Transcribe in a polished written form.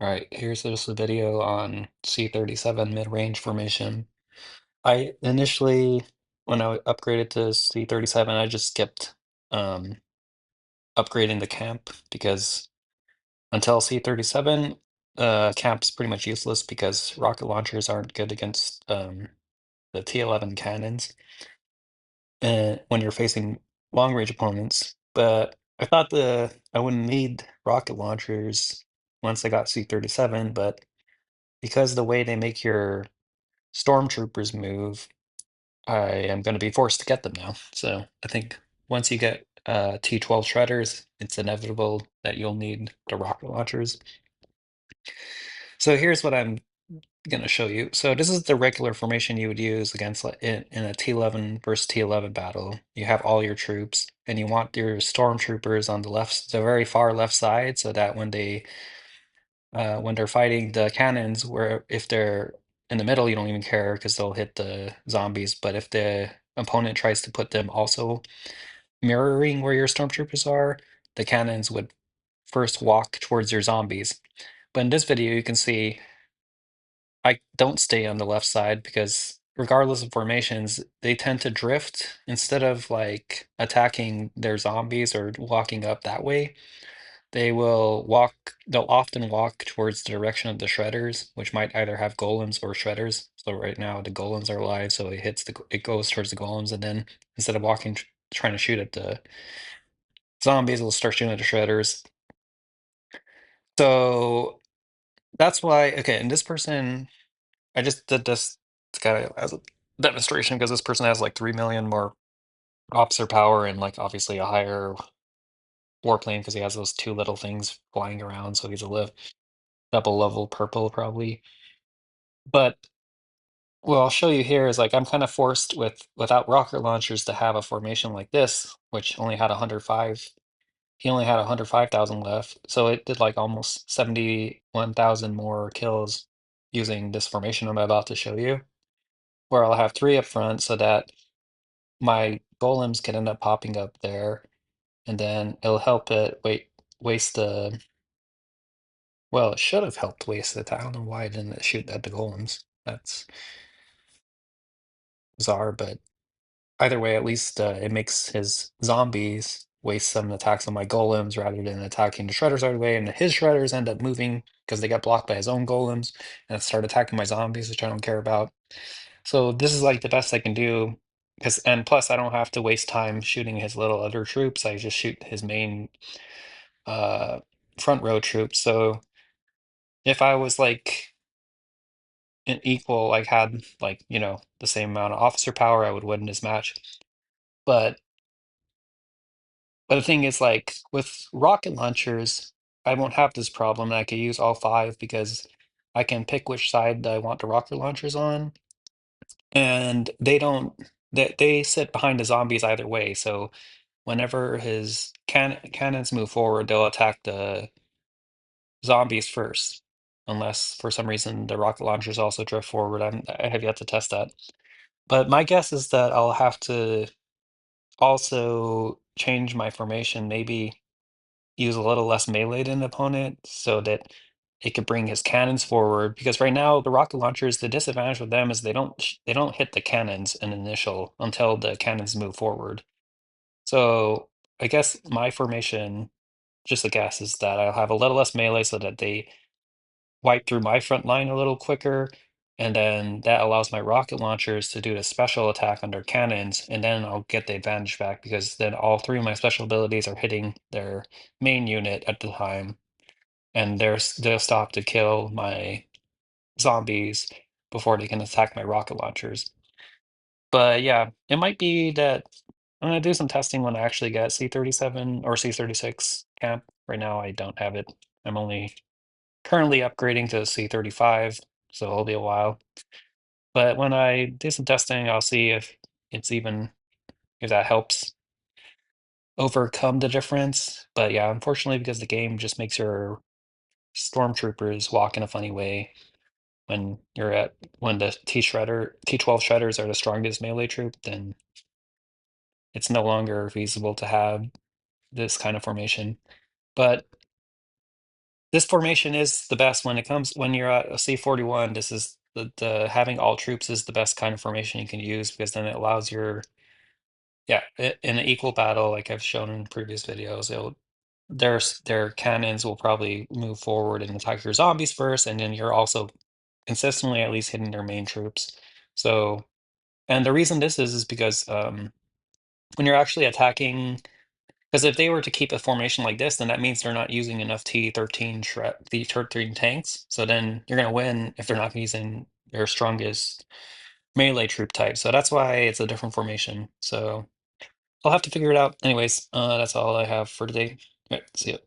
All right, here's just a video on C37 mid-range formation. I initially, when I upgraded to C37, I just skipped um, upgrading the camp because until C37, camp's pretty much useless because rocket launchers aren't good against the T11 cannons when you're facing long-range opponents. But I thought I wouldn't need rocket launchers once I got C37, but because the way they make your stormtroopers move, I am going to be forced to get them now. So I think once you get T12 shredders, it's inevitable that you'll need the rocket launchers. So here's what I'm going to show you. So this is the regular formation you would use against in a T11 versus T11 battle. You have all your troops, and you want your stormtroopers on the very far left side, so that when they're fighting the cannons, where if they're in the middle, you don't even care because they'll hit the zombies. But if the opponent tries to put them also mirroring where your stormtroopers are, the cannons would first walk towards your zombies. But in this video, you can see I don't stay on the left side because regardless of formations, they tend to drift instead of like attacking their zombies or walking up that way. They'll often walk towards the direction of the shredders, which might either have golems or shredders. So right now the golems are alive, so it goes towards the golems, and then instead of trying to shoot at the zombies, it'll start shooting at the shredders. So that's why, okay, and this person, I just did this kind of as a demonstration because this person has like 3 million more officer power and like obviously a higher warplane because he has those two little things flying around, so he's a live double level purple probably. But what I'll show you here is like I'm kind of forced without rocket launchers to have a formation like this, which only had 105. He only had 105,000 left, so it did like almost 71,000 more kills using this formation I'm about to show you, where I'll have three up front so that my golems can end up popping up there, and then it'll help it waste the well, it should have helped waste it. I don't know why it didn't shoot at the golems. That's bizarre, but either way, at least it makes his zombies waste some attacks on my golems rather than attacking the shredders right away. And his shredders end up moving because they get blocked by his own golems and start attacking my zombies, which I don't care about. So this is like the best I can do. And plus, I don't have to waste time shooting his little other troops. I just shoot his main uh, front row troops. So if I was like an equal, like had like, the same amount of officer power, I would win this match. But the thing is, like, with rocket launchers, I won't have this problem, and I could use all 5 because I can pick which side I want the rocket launchers on, and they sit behind the zombies either way, so whenever his cannons move forward, they'll attack the zombies first, unless for some reason the rocket launchers also drift forward. I have yet to test that. But my guess is that I'll have to also change my formation, maybe use a little less melee than the opponent so that it could bring his cannons forward. Because right now the rocket launchers, the disadvantage with them is they don't hit the cannons in initial until the cannons move forward. So I guess my formation, just a guess, is that I'll have a little less melee so that they wipe through my front line a little quicker. And then that allows my rocket launchers to do a special attack on their cannons, and then I'll get the advantage back because then all 3 of my special abilities are hitting their main unit at the time, and they'll stop to kill my zombies before they can attack my rocket launchers. But yeah, it might be that I'm gonna do some testing when I actually get C37 or C36 camp. Right now, I don't have it. I'm only currently upgrading to C35, so it'll be a while. But when I do some testing, I'll see if that helps overcome the difference. But yeah, unfortunately, because the game just makes your stormtroopers walk in a funny way when the T12 shredders are the strongest melee troop, then it's no longer feasible to have this kind of formation. But This formation is the best when it comes when you're at a C41. This is the having all troops is the best kind of formation you can use because then it allows your yeah in an equal battle, like I've shown in previous videos, their cannons will probably move forward and attack your zombies first, and then you're also consistently at least hitting their main troops. So, and the reason this is because when you're actually attacking. Because if they were to keep a formation like this, then that means they're not using enough T13 tanks. So then you're going to win if they're not using their strongest melee troop type. So that's why it's a different formation. So I'll have to figure it out. Anyways, that's all I have for today. All right, see ya.